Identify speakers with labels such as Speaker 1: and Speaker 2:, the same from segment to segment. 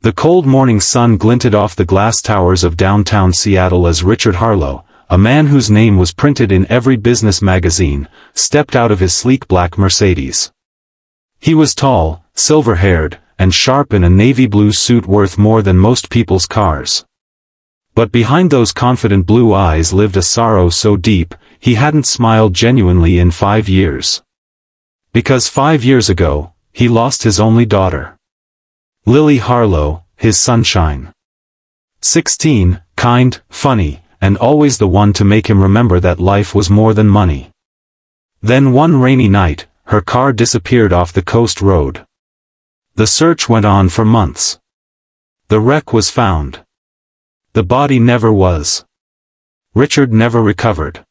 Speaker 1: The cold morning sun glinted off the glass towers of downtown Seattle as Richard Harlow, a man whose name was printed in every business magazine, stepped out of his sleek black Mercedes. He was tall, silver-haired, and sharp in a navy blue suit worth more than most people's cars. But behind those confident blue eyes lived a sorrow so deep, he hadn't smiled genuinely in 5 years. Because 5 years ago, he lost his only daughter. Lily Harlow, his sunshine. 16, kind, funny, and always the one to make him remember that life was more than money. Then one rainy night, her car disappeared off the coast road. The search went on for months. The wreck was found. The body never was. Richard never recovered.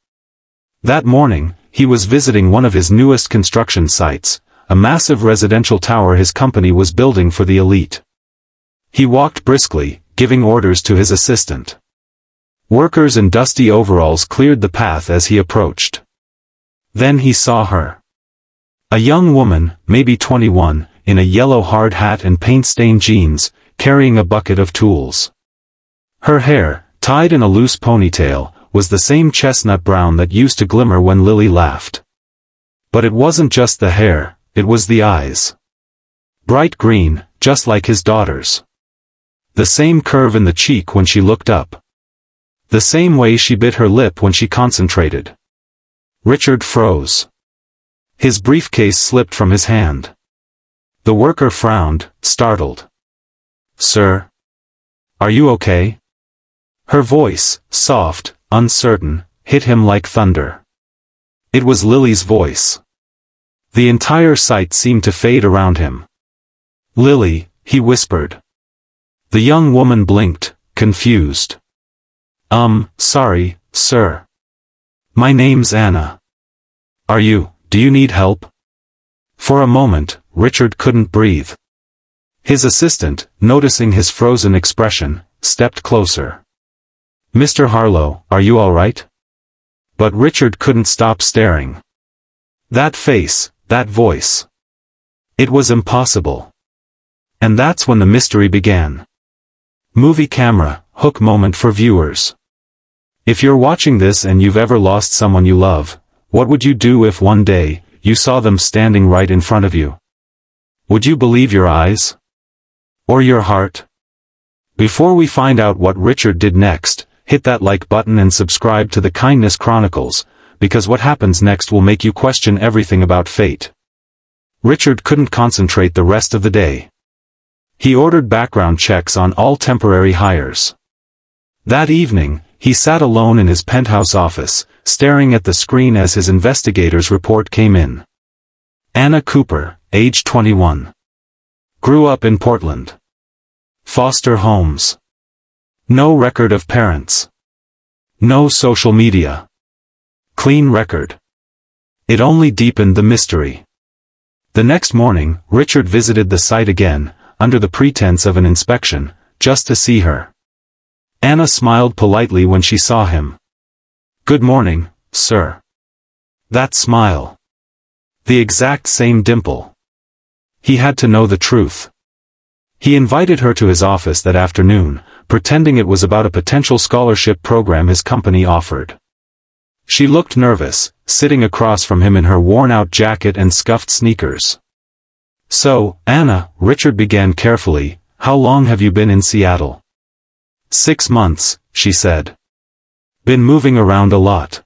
Speaker 1: That morning, he was visiting one of his newest construction sites, a massive residential tower his company was building for the elite. He walked briskly, giving orders to his assistant. Workers in dusty overalls cleared the path as he approached. Then he saw her. A young woman, maybe 21, in a yellow hard hat and paint-stained jeans, carrying a bucket of tools. Her hair, tied in a loose ponytail, was the same chestnut brown that used to glimmer when Lily laughed. But it wasn't just the hair, it was the eyes. Bright green, just like his daughter's. The same curve in the cheek when she looked up. The same way she bit her lip when she concentrated. Richard froze. His briefcase slipped from his hand. The worker frowned, startled. "Sir? Are you okay?" Her voice, soft, uncertain, hit him like thunder. It was Lily's voice. The entire site seemed to fade around him. "Lily," he whispered. The young woman blinked, confused. Sorry, sir. My name's Anna. Do you need help?" For a moment, Richard couldn't breathe. His assistant, noticing his frozen expression, stepped closer. "Mr. Harlow, are you all right?" But Richard couldn't stop staring. That face, that voice. It was impossible. And that's when the mystery began. Movie camera, hook moment for viewers. If you're watching this and you've ever lost someone you love, what would you do if one day, you saw them standing right in front of you? Would you believe your eyes? Or your heart? Before we find out what Richard did next, hit that like button and subscribe to the Kindness Chronicles, because what happens next will make you question everything about fate. Richard couldn't concentrate the rest of the day. He ordered background checks on all temporary hires. That evening, he sat alone in his penthouse office, staring at the screen as his investigator's report came in. Anna Cooper, age 21. Grew up in Portland. Foster homes. No record of parents. No social media. Clean record. It only deepened the mystery. The next morning, Richard visited the site again, under the pretense of an inspection, just to see her. Anna smiled politely when she saw him. "Good morning, sir." That smile. The exact same dimple. He had to know the truth. He invited her to his office that afternoon, pretending it was about a potential scholarship program his company offered. She looked nervous, sitting across from him in her worn-out jacket and scuffed sneakers. "So, Anna," Richard began carefully, "how long have you been in Seattle?" 6 months, she said. "Been moving around a lot.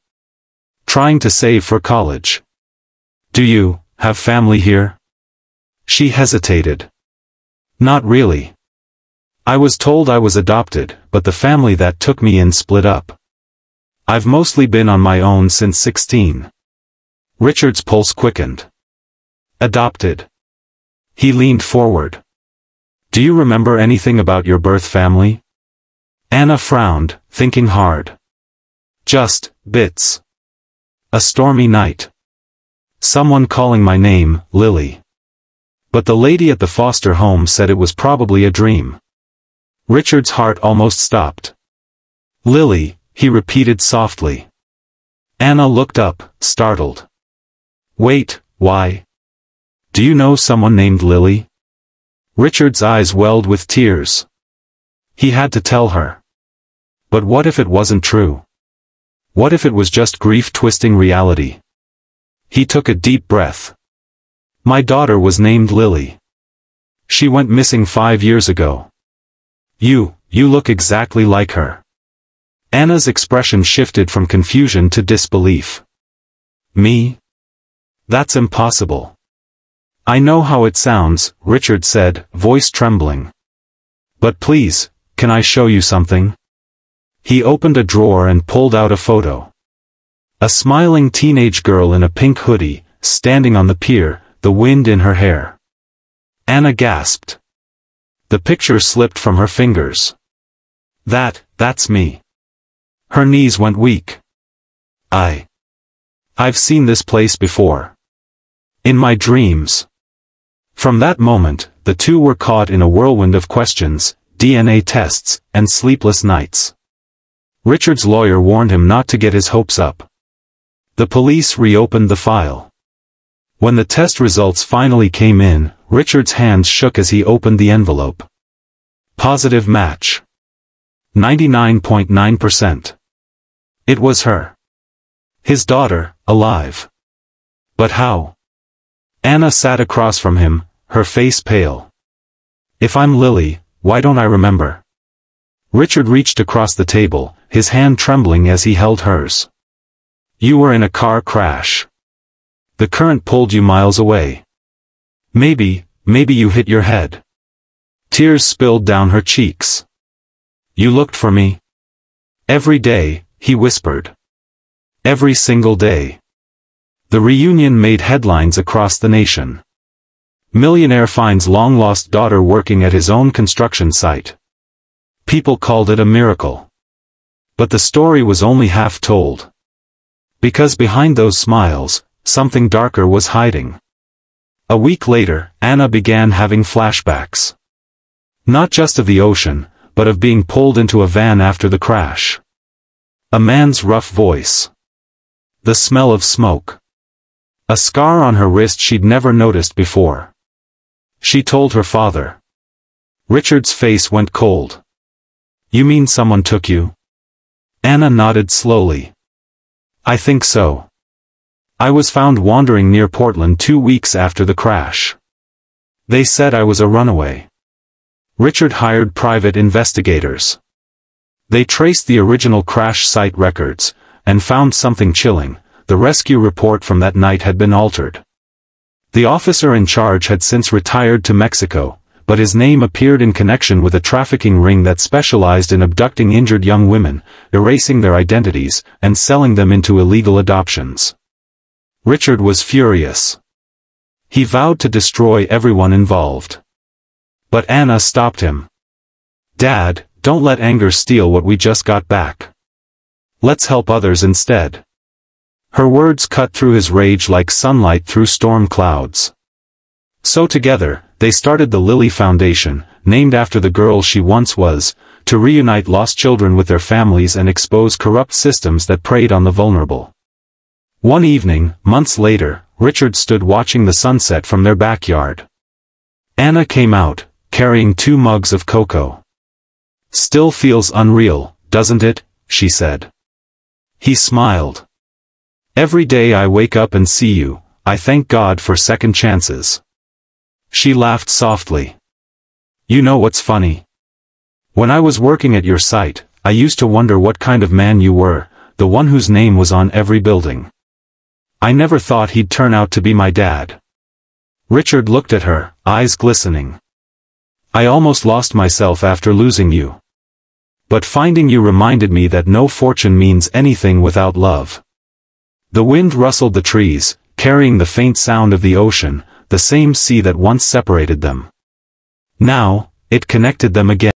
Speaker 1: Trying to save for college." "Do you have family here?" She hesitated. "Not really. I was told I was adopted, but the family that took me in split up. I've mostly been on my own since 16. Richard's pulse quickened. "Adopted." He leaned forward. "Do you remember anything about your birth family?" Anna frowned, thinking hard. "Just bits. A stormy night. Someone calling my name, Lily. But the lady at the foster home said it was probably a dream." Richard's heart almost stopped. "Lily," he repeated softly. Anna looked up, startled. "Wait, why? Do you know someone named Lily?" Richard's eyes welled with tears. He had to tell her. But what if it wasn't true? What if it was just grief-twisting reality? He took a deep breath. My daughter was named Lily. She went missing 5 years ago. You look exactly like her. Anna's expression shifted from confusion to disbelief. Me? That's impossible. I know how it sounds, Richard said, voice trembling. But please, can I show you something? He opened a drawer and pulled out a photo. A smiling teenage girl in a pink hoodie, standing on the pier, the wind in her hair. Anna gasped. The picture slipped from her fingers. That's me. Her knees went weak. I've seen this place before. In my dreams. From that moment, the two were caught in a whirlwind of questions, DNA tests, and sleepless nights. Richard's lawyer warned him not to get his hopes up. The police reopened the file. When the test results finally came in, Richard's hands shook as he opened the envelope. Positive match. 99.9%. It was her. His daughter, alive. But how? Anna sat across from him, her face pale. If I'm Lily, why don't I remember? Richard reached across the table, his hand trembling as he held hers. You were in a car crash. The current pulled you miles away. Maybe you hit your head. Tears spilled down her cheeks. You looked for me. Every day, he whispered. Every single day. The reunion made headlines across the nation. Millionaire finds long-lost daughter working at his own construction site. People called it a miracle. But the story was only half told. Because behind those smiles, something darker was hiding. A week later, Anna began having flashbacks. Not just of the ocean, but of being pulled into a van after the crash. A man's rough voice. The smell of smoke. A scar on her wrist she'd never noticed before. She told her father. Richard's face went cold. You mean someone took you? Anna nodded slowly. I think so. I was found wandering near Portland 2 weeks after the crash. They said I was a runaway. Richard hired private investigators. They traced the original crash site records, and found something chilling. The rescue report from that night had been altered. The officer in charge had since retired to Mexico, but his name appeared in connection with a trafficking ring that specialized in abducting injured young women, erasing their identities, and selling them into illegal adoptions. Richard was furious. He vowed to destroy everyone involved. But Anna stopped him. Dad, don't let anger steal what we just got back. Let's help others instead. Her words cut through his rage like sunlight through storm clouds. So together, they started the Lily Foundation, named after the girl she once was, to reunite lost children with their families and expose corrupt systems that preyed on the vulnerable. One evening, months later, Richard stood watching the sunset from their backyard. Anna came out, carrying 2 mugs of cocoa. Still feels unreal, doesn't it? She said. He smiled. Every day I wake up and see you, I thank God for second chances. She laughed softly. You know what's funny? When I was working at your site, I used to wonder what kind of man you were, the one whose name was on every building. I never thought he'd turn out to be my dad. Richard looked at her, eyes glistening. I almost lost myself after losing you. But finding you reminded me that no fortune means anything without love. The wind rustled the trees, carrying the faint sound of the ocean, the same sea that once separated them. Now, it connected them again.